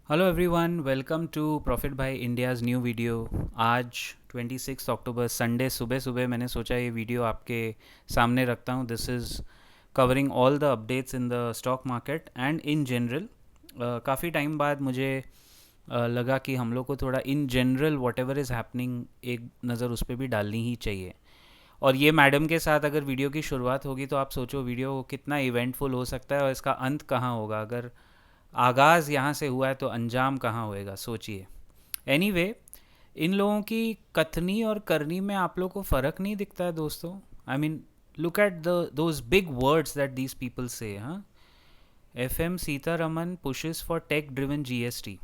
Hello everyone, welcome to profit भाई India's new video. आज 26 अक्टूबर Sunday सुबह सुबह मैंने सोचा ये वीडियो आपके सामने रखता हूँ। This is covering all the updates in the stock market and in general. काफ़ी टाइम बाद मुझे लगा कि हम लोग को थोड़ा in general what ever is happening एक नज़र उस पर भी डालनी ही चाहिए। और ये मैडम के साथ अगर वीडियो की शुरुआत होगी तो आप सोचो वीडियो कितना इवेंटफुल हो सकता है और इसका अंत कहाँ होगा। अगर आगाज़ यहाँ से हुआ है तो अंजाम कहाँ होएगा, सोचिए। एनीवे, इन लोगों की कथनी और करनी में आप लोग को फ़र्क नहीं दिखता है दोस्तों। I mean, look at the those big words that these people say. हाँ, F M Sitharaman pushes for tech driven GST.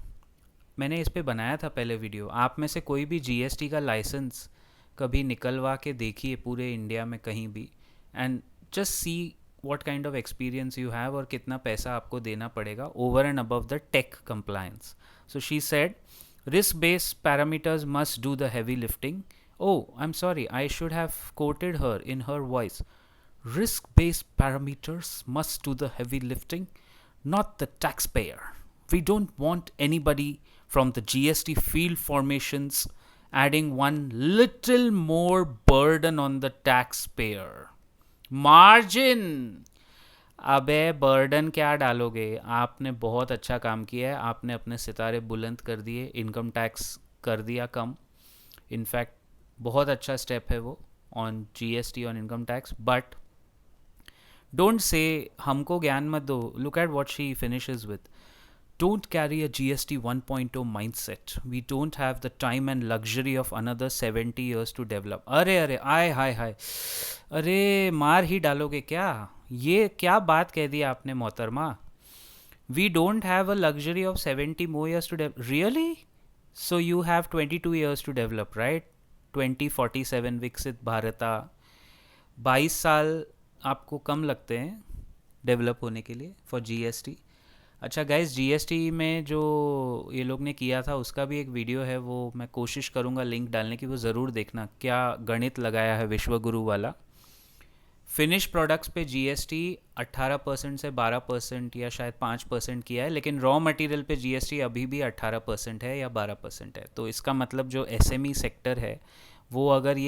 मैंने इस पे बनाया था पहले वीडियो। आप में से कोई भी जीएसटी का लाइसेंस कभी निकलवा के देखिए पूरे इंडिया में कहीं भी, and just see what kind of experience you have और कितना पैसा आपको देना पड़ेगा over and above the tech compliance. So she said, risk-based parameters must do the heavy lifting. Oh, I'm sorry, I should have quoted her in her voice. Risk-based parameters must do the heavy lifting, not the taxpayer. We don't want anybody from the GST field formations adding one little more burden on the taxpayer. Margin. अबे burden क्या डालोगे? आपने बहुत अच्छा काम किया है, आपने अपने सितारे बुलंद कर दिए, इनकम टैक्स कर दिया कम। इनफैक्ट बहुत अच्छा स्टेप है वो on GST on income tax. But don't say हमको ज्ञान मत दो। Look at what she finishes with. Don't carry a GST 1.0 mindset. We don't have the time and luxury of another 70 years to develop. अरे अरे आय हाय हाय, अरे मार ही डालोगे क्या? ये क्या बात कह दी आपने मोहतरमा? We don't have a luxury of 70 more years to develop. Really? So you have 22 years to develop, right? 2047 विकसित भारता। 22 साल आपको कम लगते हैं डेवलप होने के लिए फॉर जीएसटी। अच्छा गाइस, जीएसटी में जो ये लोग ने किया था उसका भी एक वीडियो है, वो मैं कोशिश करूँगा लिंक डालने की, वो ज़रूर देखना। क्या गणित लगाया है विश्वगुरु वाला। फिनिश प्रोडक्ट्स पे जीएसटी 18% से 12% या शायद 5% किया है, लेकिन रॉ मटेरियल पे जीएसटी अभी भी 18% है या 12% है। तो इसका मतलब जो एसएमई सेक्टर है वो, अगर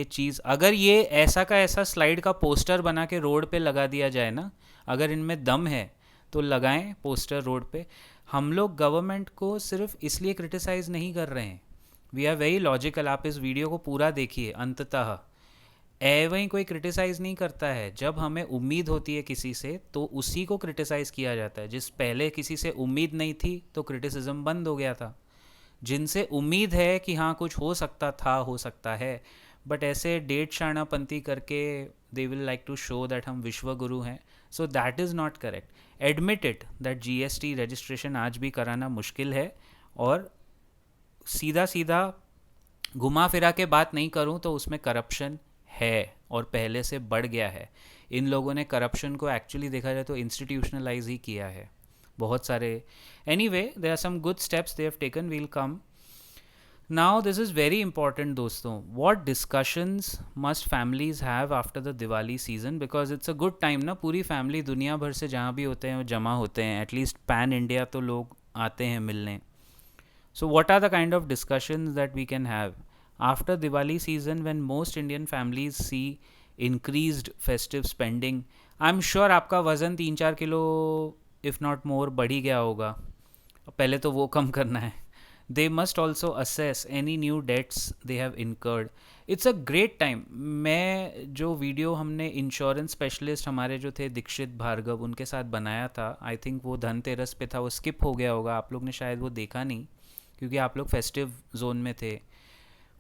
ये ऐसा का ऐसा स्लाइड का पोस्टर बना के रोड पे लगा दिया जाए ना, अगर इनमें दम है तो लगाएं पोस्टर रोड पे। हम लोग गवर्नमेंट को सिर्फ इसलिए क्रिटिसाइज़ नहीं कर रहे हैं। We are very logical. आप इस वीडियो को पूरा देखिए अंततः। वहीं कोई क्रिटिसाइज़ नहीं करता है। जब हमें उम्मीद होती है किसी से तो उसी को क्रिटिसाइज़ किया जाता है। जिस पहले किसी से उम्मीद नहीं थी तो क्रिटिसिज्म बंद हो गया था। जिनसे उम्मीद है कि हाँ कुछ हो सकता था, हो सकता है, बट ऐसे डेट शाणापंती करके they will like to show that हम विश्व गुरु हैं। So that is not correct. Admit it that GST registration आज भी कराना मुश्किल है। और सीधा सीधा घुमा फिरा के बात नहीं करूं तो उसमें करप्शन है और पहले से बढ़ गया है। इन लोगों ने करप्शन को एक्चुअली देखा जाए तो इंस्टीट्यूशनलाइज ही किया है बहुत सारे। Anyway, there are some good steps they have taken, we'll come. Now this is very important दोस्तों। What discussions must families have after the Diwali season, because it's a good time ना। पूरी फैमिली दुनिया भर से जहाँ भी होते हैं वो जमा होते हैं। एटलीस्ट पैन इंडिया तो लोग आते हैं मिलने। So, what are the kind of discussions that we can have after Diwali season when most Indian families see increased festive spending? I'm sure आपका वज़न 3-4 किलो if not more बढ़ ही गया होगा। पहले तो वो कम करना है। They must also assess any new debts they have incurred. It's a great time. मैं जो वीडियो हमने इंश्योरेंस स्पेशलिस्ट हमारे जो थे दीक्षित भार्गव उनके साथ बनाया था, आई थिंक वो धनतेरस पे था, वो स्किप हो गया होगा, आप लोग ने शायद वो देखा नहीं क्योंकि आप लोग फेस्टिव जोन में थे।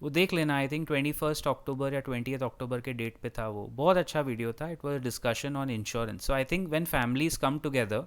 वो देख लेना। आई थिंक 21 अक्टूबर या 20 अक्टूबर के डेट पे था वो। बहुत अच्छा वीडियो था। It was discussion on insurance. So I think when families come together,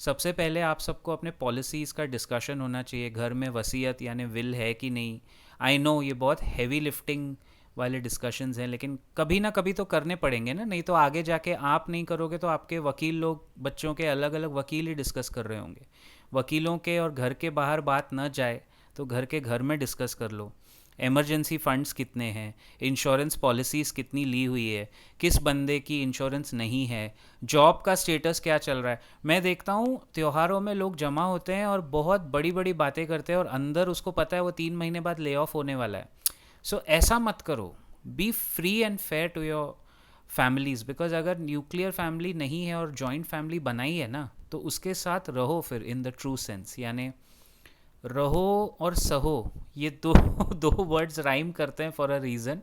सबसे पहले आप सबको अपने पॉलिसीज़ का डिस्कशन होना चाहिए। घर में वसीयत यानी विल है कि नहीं। आई नो ये बहुत हैवी लिफ्टिंग वाले डिस्कशंस हैं, लेकिन कभी ना कभी तो करने पड़ेंगे ना। नहीं तो आगे जाके आप नहीं करोगे तो आपके वकील लोग, बच्चों के अलग अलग वकील ही डिस्कस कर रहे होंगे। वकीलों के और घर के बाहर बात न जाए तो घर के घर में डिस्कस कर लो। इमरजेंसी फंड्स कितने हैं, इंश्योरेंस पॉलिसीज़ कितनी ली हुई है, किस बंदे की इंश्योरेंस नहीं है, जॉब का स्टेटस क्या चल रहा है। मैं देखता हूँ त्योहारों में लोग जमा होते हैं और बहुत बड़ी बड़ी बातें करते हैं और अंदर उसको पता है वो 3 महीने बाद ले ऑफ होने वाला है। सो ऐसा मत करो, be free and fair to your families, because अगर न्यूक्लियर फैमिली नहीं है और जॉइंट फैमिली बनाई है ना, तो उसके साथ रहो फिर इन द ट्रू सेंस, यानी रहो और सहो, ये दो दो वर्ड्स राइम करते हैं फॉर अ रीज़न।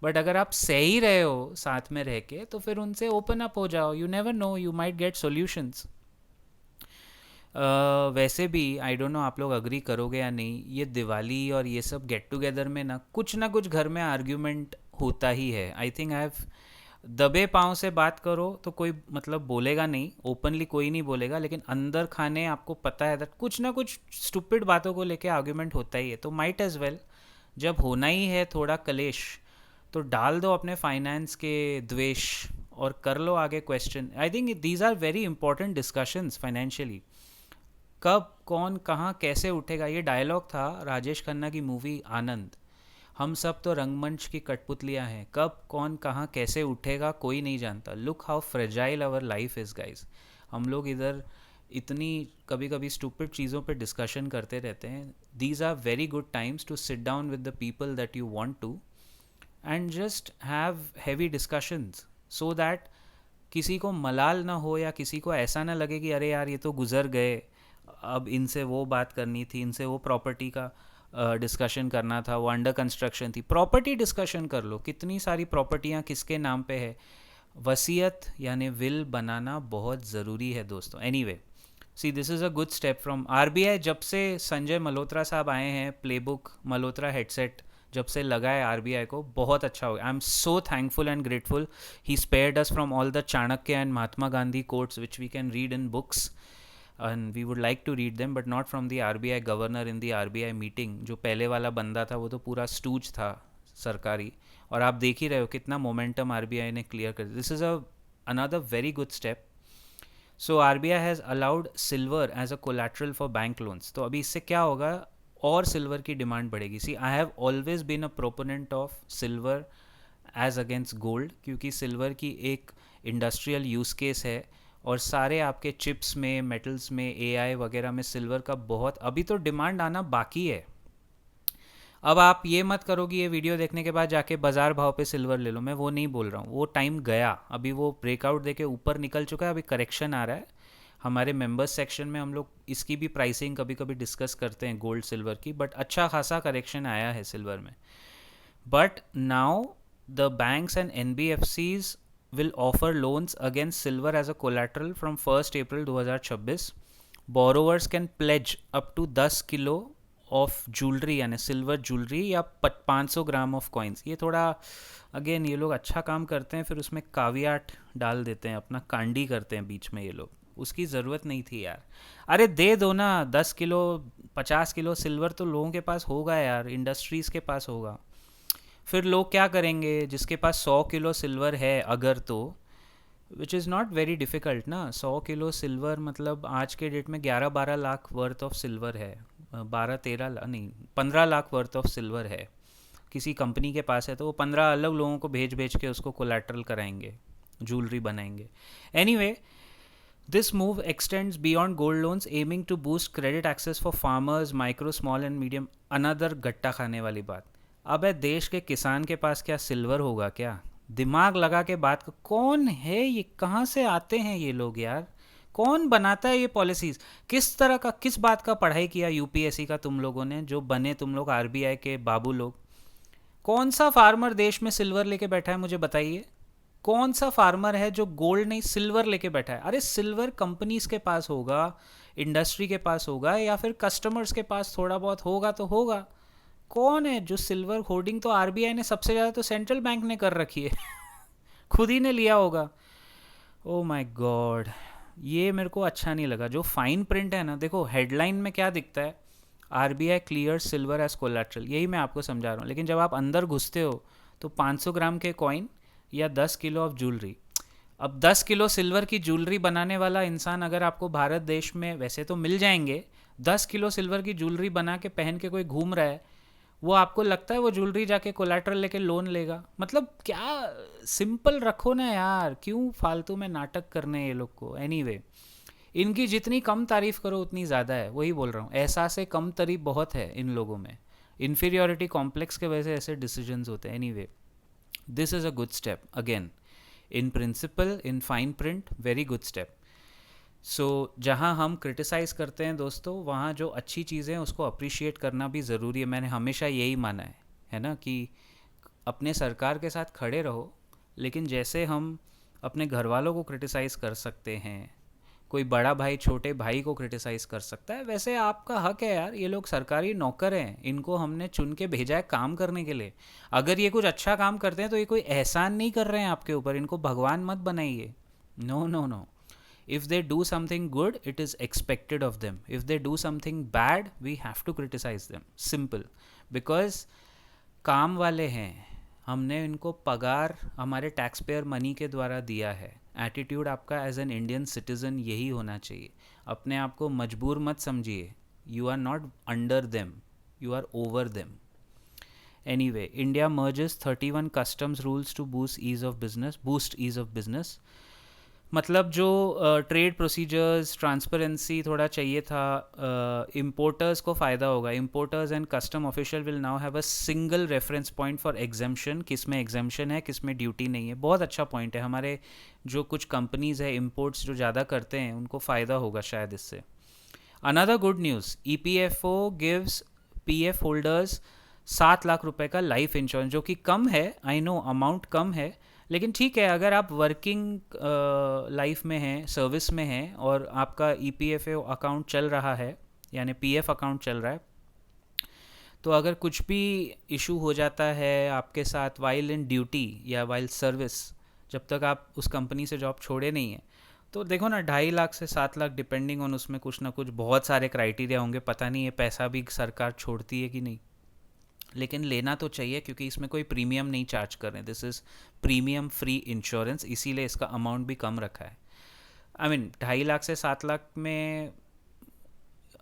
बट अगर आप सह ही रहे हो साथ में रह के, तो फिर उनसे ओपन अप हो जाओ, you never know, you might get solutions. वैसे भी आई डोंट नो आप लोग अग्री करोगे या नहीं, ये दिवाली और ये सब गेट टुगेदर में ना कुछ घर में आर्ग्यूमेंट होता ही है। आई थिंक आई हैव, दबे पाँव से बात करो तो कोई मतलब बोलेगा नहीं, ओपनली कोई नहीं बोलेगा, लेकिन अंदर खाने आपको पता है दैट कुछ ना कुछ स्टूपिड बातों को लेके आर्ग्यूमेंट होता ही है। तो माइट एज वेल, जब होना ही है थोड़ा कलेश, तो डाल दो अपने फाइनेंस के द्वेष और कर लो आगे question. I think these are very important discussions financially. कब कौन कहाँ कैसे उठेगा, ये डायलॉग था राजेश खन्ना की मूवी आनंद। हम सब तो रंगमंच की कठपुतलियाँ हैं, कब कौन कहाँ कैसे उठेगा कोई नहीं जानता। Look how fragile our life is guys. हम लोग इधर इतनी कभी कभी स्टूपिड चीज़ों पे डिस्कशन करते रहते हैं। These are very good times to sit down with the people that you want to and just have heavy discussions, so that किसी को मलाल ना हो या किसी को ऐसा ना लगे कि अरे यार ये तो गुजर गए, अब इनसे वो बात करनी थी, इनसे वो प्रॉपर्टी का डिस्कशन करना था, वो अंडर कंस्ट्रक्शन थी। प्रॉपर्टी डिस्कशन कर लो, कितनी सारी प्रॉपर्टियाँ किसके नाम पे है। वसीयत यानी विल बनाना बहुत ज़रूरी है दोस्तों। Anyway, see this is a good step from RBI. जब से संजय मल्होत्रा साहब आए हैं, प्लेबुक मल्होत्रा हेडसेट जब से लगा है आरबीआई को, बहुत अच्छा हो गया। I am so thankful and grateful. He spared us from all the Chanakya and Mahatma Gandhi quotes which we can read in books, and we would like to read them but not from the RBI governor in the RBI meeting। जो पहले वाला बंदा था वो तो पूरा stooge था सरकारी, और आप देख ही रहे हो कितना मोमेंटम RBI ने क्लियर कर दिया। This is another very good step। So RBI has allowed silver as a collateral for bank loans। तो अभी इससे क्या होगा, और सिल्वर की डिमांड बढ़ेगी। See I have always been a proponent of silver as against gold, क्योंकि silver की एक इंडस्ट्रियल यूज़ केस है, और सारे आपके चिप्स में, मेटल्स में, एआई वगैरह में सिल्वर का बहुत अभी तो डिमांड आना बाकी है। अब आप ये मत करो कि ये वीडियो देखने के बाद जाके बाजार भाव पे सिल्वर ले लो, मैं वो नहीं बोल रहा हूँ, वो टाइम गया। अभी वो ब्रेकआउट देके ऊपर निकल चुका है, अभी करेक्शन आ रहा है। हमारे मेंबर्स सेक्शन में हम लोग इसकी भी प्राइसिंग कभी कभी डिस्कस करते हैं गोल्ड सिल्वर की, बट अच्छा खासा करेक्शन आया है सिल्वर में। But now the banks and NBFCs will offer loans against silver as a collateral from 1st April 2026। Borrowers can pledge up to 10 kilo of jewellery यानी silver jewellery या 500 gram of coins. ये थोड़ा again ये लोग अच्छा काम करते हैं, फिर उसमें कावियाट डाल देते हैं, अपना कांडी करते हैं बीच में ये लोग। उसकी ज़रूरत नहीं थी यार, अरे दे दो ना 10 किलो 50 किलो सिल्वर तो लोगों के पास होगा यार, इंडस्ट्रीज़ के पास होगा। फिर लोग क्या करेंगे, जिसके पास 100 किलो सिल्वर है अगर, तो which is not very difficult ना। 100 किलो सिल्वर मतलब आज के डेट में 11-12 लाख वर्थ ऑफ सिल्वर है, 12-13 नहीं 15 लाख वर्थ ऑफ सिल्वर है किसी कंपनी के पास है, तो वो 15 अलग लोगों को भेज भेज के उसको कोलैटरल कराएंगे, ज्वेलरी बनाएंगे। Anyway, this move extends beyond gold loans aiming to boost credit access for farmers, micro small and medium. Another गट्टा खाने वाली बात, अब देश के किसान के पास क्या सिल्वर होगा क्या? दिमाग लगा के बात को, कौन है ये, कहाँ से आते हैं ये लोग यार, कौन बनाता है ये पॉलिसीज़? किस तरह का, किस बात का पढ़ाई किया यूपीएससी का तुम लोगों ने, जो बने तुम लोग आरबीआई के बाबू लोग? कौन सा फार्मर देश में सिल्वर लेके बैठा है मुझे बताइए? कौन सा फार्मर है जो गोल्ड नहीं सिल्वर लेके बैठा है? अरे सिल्वर कंपनीज के पास होगा, इंडस्ट्री के पास होगा, या फिर कस्टमर्स के पास थोड़ा बहुत होगा तो होगा। कौन है जो सिल्वर होर्डिंग? तो आरबीआई ने सबसे ज़्यादा तो सेंट्रल बैंक ने कर रखी है खुद ही ने लिया होगा। ओ माय गॉड, ये मेरे को अच्छा नहीं लगा। जो फाइन प्रिंट है ना, देखो हेडलाइन में क्या दिखता है, RBI clear silver as collateral, यही मैं आपको समझा रहा हूँ। लेकिन जब आप अंदर घुसते हो तो 500 ग्राम के कॉइन या 10 किलो ऑफ ज्वेलरी। अब 10 किलो सिल्वर की ज्वेलरी बनाने वाला इंसान अगर आपको भारत देश में, वैसे तो मिल जाएंगे, 10 किलो सिल्वर की ज्वेलरी बना के पहन के कोई घूम रहा है, वो आपको लगता है वो ज्वेलरी जाके कोलैटरल लेके लोन लेगा? मतलब क्या, सिंपल रखो ना यार, क्यों फालतू में नाटक करने हैं ये लोग को। एनीवे, इनकी जितनी कम तारीफ करो उतनी ज़्यादा है, वही बोल रहा हूँ, एहसास से कम तारीफ बहुत है इन लोगों में। इन्फीरियोरिटी कॉम्प्लेक्स के वजह से ऐसे डिसीजंस होते हैं। Anyway, this is a good step again, in principle, in fine print, very good step. So जहाँ हम क्रिटिसाइज़ करते हैं दोस्तों, वहाँ जो अच्छी चीज़ें हैं उसको अप्रिशिएट करना भी ज़रूरी है। मैंने हमेशा यही माना है ना, कि अपने सरकार के साथ खड़े रहो, लेकिन जैसे हम अपने घर वालों को क्रिटिसाइज़ कर सकते हैं, कोई बड़ा भाई छोटे भाई को क्रिटिसाइज़ कर सकता है, वैसे आपका हक है यार। ये लोग सरकारी नौकर हैं, इनको हमने चुन के भेजा है काम करने के लिए। अगर ये कुछ अच्छा काम करते हैं तो ये कोई एहसान नहीं कर रहे हैं आपके ऊपर, इनको भगवान मत बनाइए। No no no, if they do something good it is expected of them, if they do something bad we have to criticize them, simple, because काम वाले हैं, हमने इनको पगार हमारे टैक्स पेयर मनी के द्वारा दिया है। एटीट्यूड आपका एज एन इंडियन सिटीज़न यही होना चाहिए। अपने आप को मजबूर मत समझिए, you are not under them, you are over them. Anyway, India merges 31 customs rules to boost ease of business. मतलब जो ट्रेड प्रोसीजर्स, ट्रांसपेरेंसी थोड़ा चाहिए था, इम्पोर्टर्स को फ़ायदा होगा। Importers and custom official will now have a single reference point for exemption, किस में एग्जेम्पशन है, किस में ड्यूटी नहीं है। बहुत अच्छा पॉइंट है। हमारे जो कुछ कंपनीज़ है इम्पोर्ट्स जो ज़्यादा करते हैं उनको फ़ायदा होगा शायद इससे। Another good news, EPFO gives PF holders 7 lakh रुपए का लाइफ इंश्योरेंस, जो कि कम है, आई नो अमाउंट कम है, लेकिन ठीक है। अगर आप वर्किंग लाइफ में हैं, सर्विस में हैं, और आपका EPFO अकाउंट चल रहा है, यानी PF अकाउंट चल रहा है, तो अगर कुछ भी इशू हो जाता है आपके साथ वाइल इन ड्यूटी या वाइल सर्विस, जब तक आप उस कंपनी से जॉब छोड़े नहीं हैं, तो देखो ना, 2.5 लाख से 7 लाख डिपेंडिंग ऑन, उसमें कुछ ना कुछ बहुत सारे क्राइटेरिया होंगे। पता नहीं ये पैसा भी सरकार छोड़ती है कि नहीं, लेकिन लेना तो चाहिए, क्योंकि इसमें कोई प्रीमियम नहीं चार्ज कर रहे हैं। This is premium free insurance, इसीलिए इसका अमाउंट भी कम रखा है। आई मीन 2.5 लाख से 7 लाख में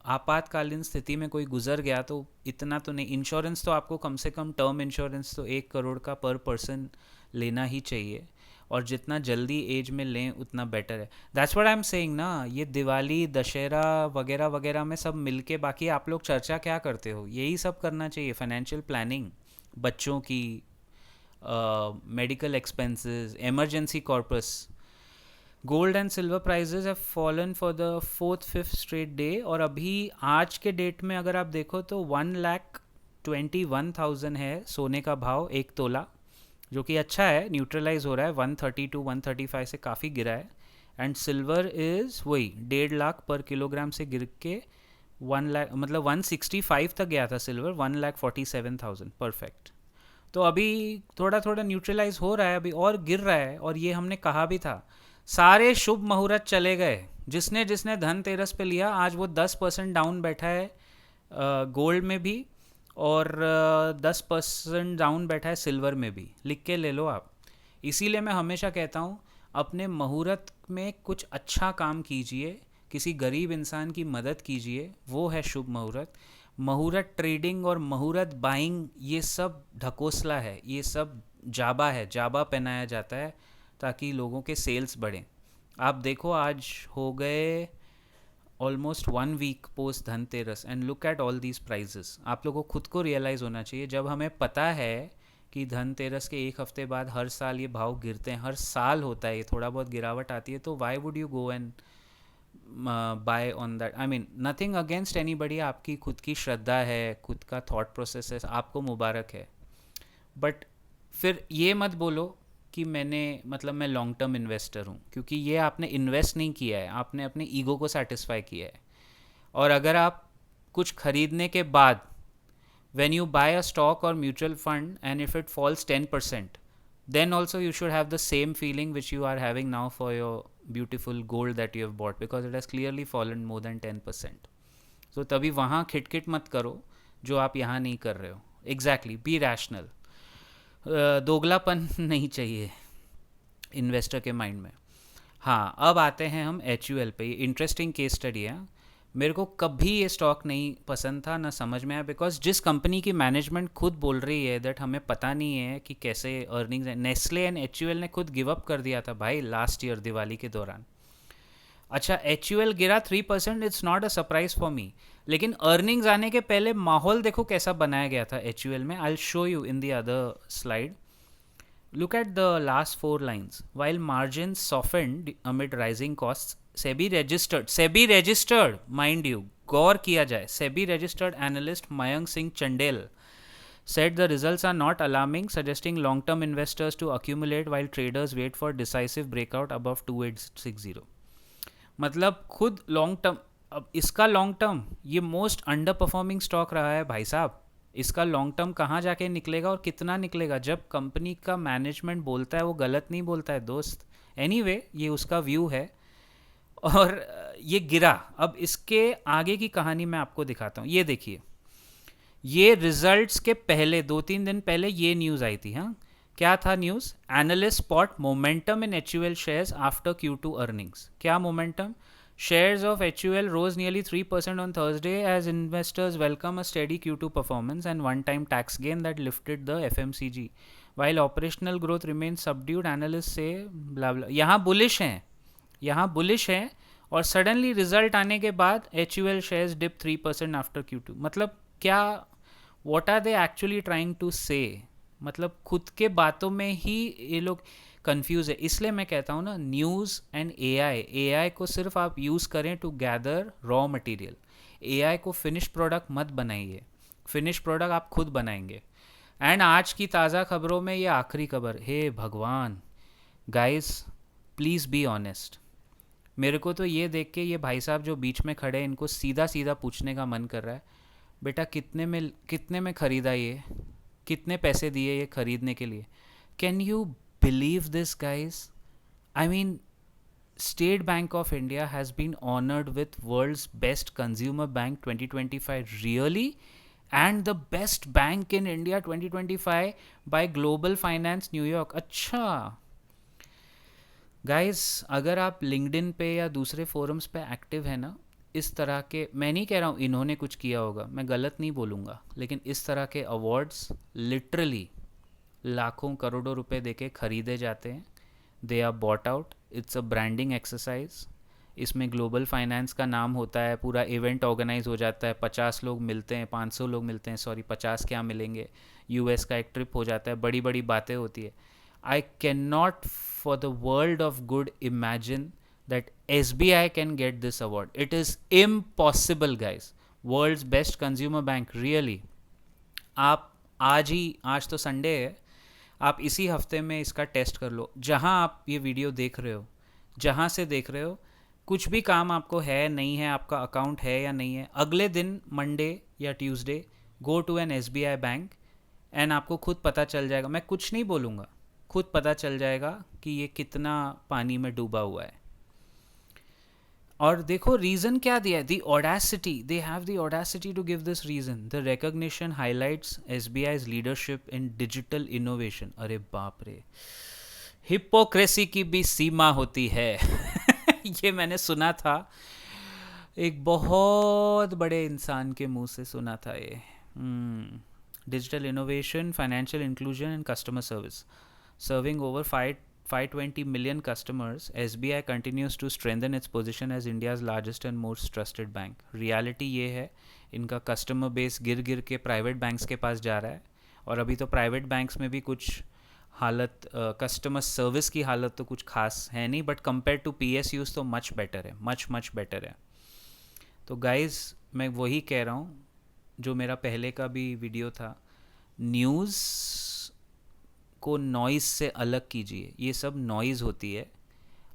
आपातकालीन स्थिति में कोई गुजर गया तो इतना तो नहीं। इंश्योरेंस तो आपको कम से कम, टर्म इंश्योरेंस तो 1 करोड़ का पर पर्सन लेना ही चाहिए, और जितना जल्दी एज में लें उतना बेटर है। That's what I am saying ना। ये दिवाली, दशहरा वगैरह वगैरह में सब मिलके, बाकी आप लोग चर्चा क्या करते हो, यही सब करना चाहिए। फाइनेंशियल प्लानिंग, बच्चों की medical expenses, emergency corpus. Gold and silver prices have fallen for the 4th-5th straight day, और अभी आज के डेट में अगर आप देखो तो 1,21,000 है सोने का भाव 1 तोला, जो कि अच्छा है, न्यूट्रलाइज हो रहा है। 132, 135 से काफ़ी गिरा है। एंड सिल्वर इज़ वही 1.5 लाख पर किलोग्राम से गिर के 1 लाख, मतलब 165 तक गया था सिल्वर, 1,47,000। परफेक्ट। तो अभी थोड़ा थोड़ा न्यूट्रलाइज हो रहा है अभी, और गिर रहा है। और ये हमने कहा भी था, सारे शुभ मुहूर्त चले गए। जिसने जिसने धनतेरस पे लिया, आज वो 10% डाउन बैठा है गोल्ड में भी, और 10% डाउन बैठा है सिल्वर में भी। लिख के ले लो आप। इसीलिए मैं हमेशा कहता हूँ, अपने मुहूर्त में कुछ अच्छा काम कीजिए, किसी गरीब इंसान की मदद कीजिए, वो है शुभ मुहूर्त। मुहूर्त ट्रेडिंग और मुहूर्त बाइंग, ये सब ढकोसला है, ये सब जाबा है, जाबा पहनाया जाता है ताकि लोगों के सेल्स बढ़ें। आप देखो, आज हो गए almost 1 week post Dhanteras, and look at all these prices. आप लोगों को खुद को रियलाइज़ होना चाहिए, जब हमें पता है कि धनतेरस के 1 हफ्ते बाद हर साल ये भाव गिरते हैं, हर साल होता है ये, थोड़ा बहुत गिरावट आती है, तो why would you go and buy on that? I mean nothing against anybody, आपकी खुद की श्रद्धा है, खुद का थॉट प्रोसेस है, आपको मुबारक है। बट फिर ये मत बोलो कि मैं लॉन्ग टर्म इन्वेस्टर हूँ, क्योंकि ये आपने इन्वेस्ट नहीं किया है, आपने अपने ईगो को सेटिस्फाई किया है। और अगर आप कुछ खरीदने के बाद, when you buy a stock or mutual fund and if it falls 10%, then also you should have the same feeling which you are having now for your beautiful gold that you have bought, because it has clearly fallen more than 10%. So तभी वहाँ खिटखिट मत करो जो आप यहाँ नहीं कर रहे हो। Exactly, B rational. दोगलापन नहीं चाहिए इन्वेस्टर के माइंड में। हाँ, अब आते हैं हम HUL पे। इंटरेस्टिंग केस स्टडी है। मेरे को कभी ये स्टॉक नहीं पसंद था, ना समझ में आया, बिकॉज जिस कंपनी की मैनेजमेंट खुद बोल रही है दैट हमें पता नहीं है कि कैसे अर्निंग्स है। नेस्ले एंड एच ने खुद गिव अप कर दिया था भाई लास्ट ईयर दिवाली के दौरान। अच्छा, एच गिरा 3%, it's not a surprise for me, लेकिन अर्निंग्स आने के पहले माहौल देखो कैसा बनाया गया था एच में। I will show you in the other slide. Look at the last four lines. While margins softened amid rising costs, SEBI registered, mind you, गौर किया जाए, SEBI registered analyst Mayank Singh Chandel said the results are not alarming, suggesting long-term investors to accumulate while traders wait for decisive breakout above 2860. मतलब खुद long term, अब इसका long term ये most under performing stock रहा है भाई साहब। इसका लॉन्ग टर्म कहाँ जाके निकलेगा और कितना निकलेगा, जब कंपनी का मैनेजमेंट बोलता है वो गलत नहीं बोलता है दोस्त। एनीवे ये उसका व्यू है और ये गिरा। अब इसके आगे की कहानी मैं आपको दिखाता हूँ। ये देखिए, ये रिजल्ट्स के पहले 2-3 दिन पहले ये न्यूज़ आई थी। हाँ, क्या था न्यूज़? एनालिस्ट स्पॉट मोमेंटम इन HUL shares after Q2 earnings. क्या momentum? Shares of HUL rose nearly 3% on Thursday as investors welcome a steady Q2 performance and one-time tax gain that lifted the FMCG. While operational growth remains subdued, analysts say blah blah. यहाँ bullish हैं, यहाँ bullish हैं, और suddenly result आने के बाद HUL shares dip 3% after Q2. मतलब क्या, what are they actually trying to say? मतलब खुद के बातों में ही ये लोग कंफ्यूज है। इसलिए मैं कहता हूँ ना, न्यूज़ एंड एआई को सिर्फ आप यूज़ करें to gather raw material. AI को फिनिश प्रोडक्ट मत बनाइए, फिनिश प्रोडक्ट आप खुद बनाएंगे। एंड आज की ताज़ा खबरों में ये आखिरी खबर, हे भगवान गाइस प्लीज़ बी ऑनेस्ट। मेरे को तो ये देख के ये भाई साहब जो बीच में खड़े हैं इनको सीधा सीधा पूछने का मन कर रहा है, बेटा कितने में ख़रीदा ये, कितने पैसे दिए ये ख़रीदने के लिए? Can you believe this, guys? I mean, State Bank of India has been honored with World's Best Consumer Bank 2025. Really? And the Best Bank in India 2025 by Global Finance New York. अच्छा guys, अगर आप LinkedIn पे या दूसरे forums पे active है ना, इस तरह के, मैं नहीं कह रहा हूँ इन्होंने कुछ किया होगा, मैं गलत नहीं बोलूँगा, लेकिन इस तरह के अवार्ड्स लिटरली लाखों करोड़ों रुपए देके खरीदे जाते हैं। They are bought out, it's a branding exercise. इसमें ग्लोबल फाइनेंस का नाम होता है, पूरा इवेंट ऑर्गेनाइज हो जाता है, 50 लोग मिलते हैं, 500 लोग मिलते हैं, सॉरी 50 क्या मिलेंगे, यूएस का एक ट्रिप हो जाता है, बड़ी बड़ी बातें होती है। I can not for the world of good imagine that SBI can get this award. It is impossible guys. World's best consumer bank, really. आप आज तो संडे है, आप इसी हफ्ते में इसका टेस्ट कर लो। जहाँ आप ये वीडियो देख रहे हो, जहाँ से देख रहे हो, कुछ भी काम आपको है नहीं है, आपका अकाउंट है या नहीं है, अगले दिन मंडे या Tuesday go to an SBI bank and आपको खुद पता चल जाएगा। मैं कुछ नहीं बोलूँगा, खुद पता चल जाएगा कि ये कितना पानी में डूबा हुआ है। और देखो रीज़न क्या दिया है, the audacity, they have the audacity to give this reason. The recognition highlights SBI's leadership in digital innovation. अरे बाप रे, हिपोक्रेसी की भी सीमा होती है। ये मैंने सुना था, एक बहुत बड़े इंसान के मुंह से सुना था ये। Digital innovation, financial inclusion and customer service, serving over 520 million customers, SBI continues to strengthen its position as India's largest and most trusted bank. Reality ये है, इनका कस्टमर बेस गिर गिर के प्राइवेट बैंक्स के पास जा रहा है, और अभी तो प्राइवेट बैंक्स में भी कुछ हालत, कस्टमर सर्विस की हालत तो कुछ खास है नहीं, बट कंपेयर टू PSUs तो मच बेटर है, मच बेटर है। तो गाइज मैं वही कह रहा हूँ जो मेरा पहले का भी वीडियो था, न्यूज़ को नॉइज़ से अलग कीजिए। ये सब नॉइज़ होती है,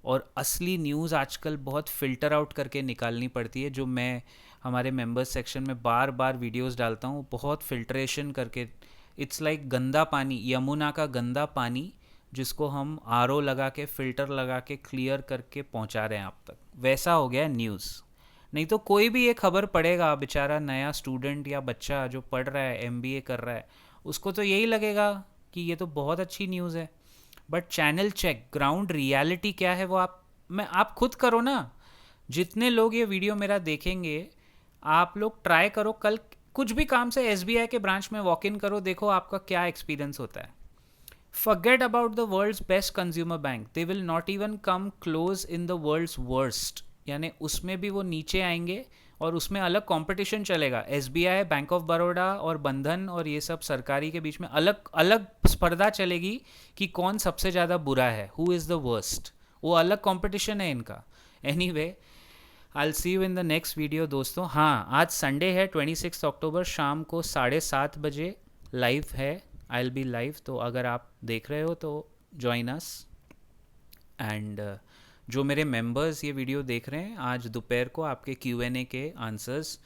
और असली न्यूज़ आजकल बहुत फ़िल्टर आउट करके निकालनी पड़ती है, जो मैं हमारे मेंबर्स सेक्शन में बार बार वीडियोस डालता हूँ, बहुत फ़िल्ट्रेशन करके। इट्स लाइक गंदा पानी, यमुना का गंदा पानी जिसको हम RO लगा के, फ़िल्टर लगा के क्लियर करके पहुँचा रहे हैं आप तक, वैसा हो गया न्यूज़। नहीं तो कोई भी ये खबर पढ़ेगा, बेचारा नया स्टूडेंट या बच्चा जो पढ़ रहा है, MBA कर रहा है, उसको तो यही लगेगा कि ये तो बहुत अच्छी न्यूज़ है। But channel check, ground reality क्या है वो आप खुद करो ना। जितने लोग ये वीडियो मेरा देखेंगे, आप लोग ट्राई करो, कल कुछ भी काम से SBI के ब्रांच में वॉक इन करो, देखो आपका क्या एक्सपीरियंस होता है. Forget about the world's best consumer bank. They will not even come close in the world's worst. यानी उसमें भी वो नीचे आएंगे और उसमें अलग कंपटीशन चलेगा. SBI, बैंक ऑफ बड़ौदा और बंधन और ये सब सरकारी के बीच में अलग अलग स्पर्धा चलेगी कि कौन सबसे ज़्यादा बुरा है, हु इज़ द वर्स्ट. वो अलग कंपटीशन है इनका. Anyway, I see you in the next video दोस्तों. हाँ, आज संडे है 26 अक्टूबर, शाम को 7:30 लाइव है. आई विल बी लाइव, तो अगर आप देख रहे हो तो ज्वाइन अस. एंड जो मेरे मेंबर्स ये वीडियो देख रहे हैं, आज दोपहर को आपके Q&A के आंसर्स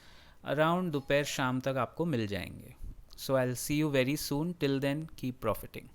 अराउंड दोपहर शाम तक आपको मिल जाएंगे. So I will see you very soon. Till then keep profiting.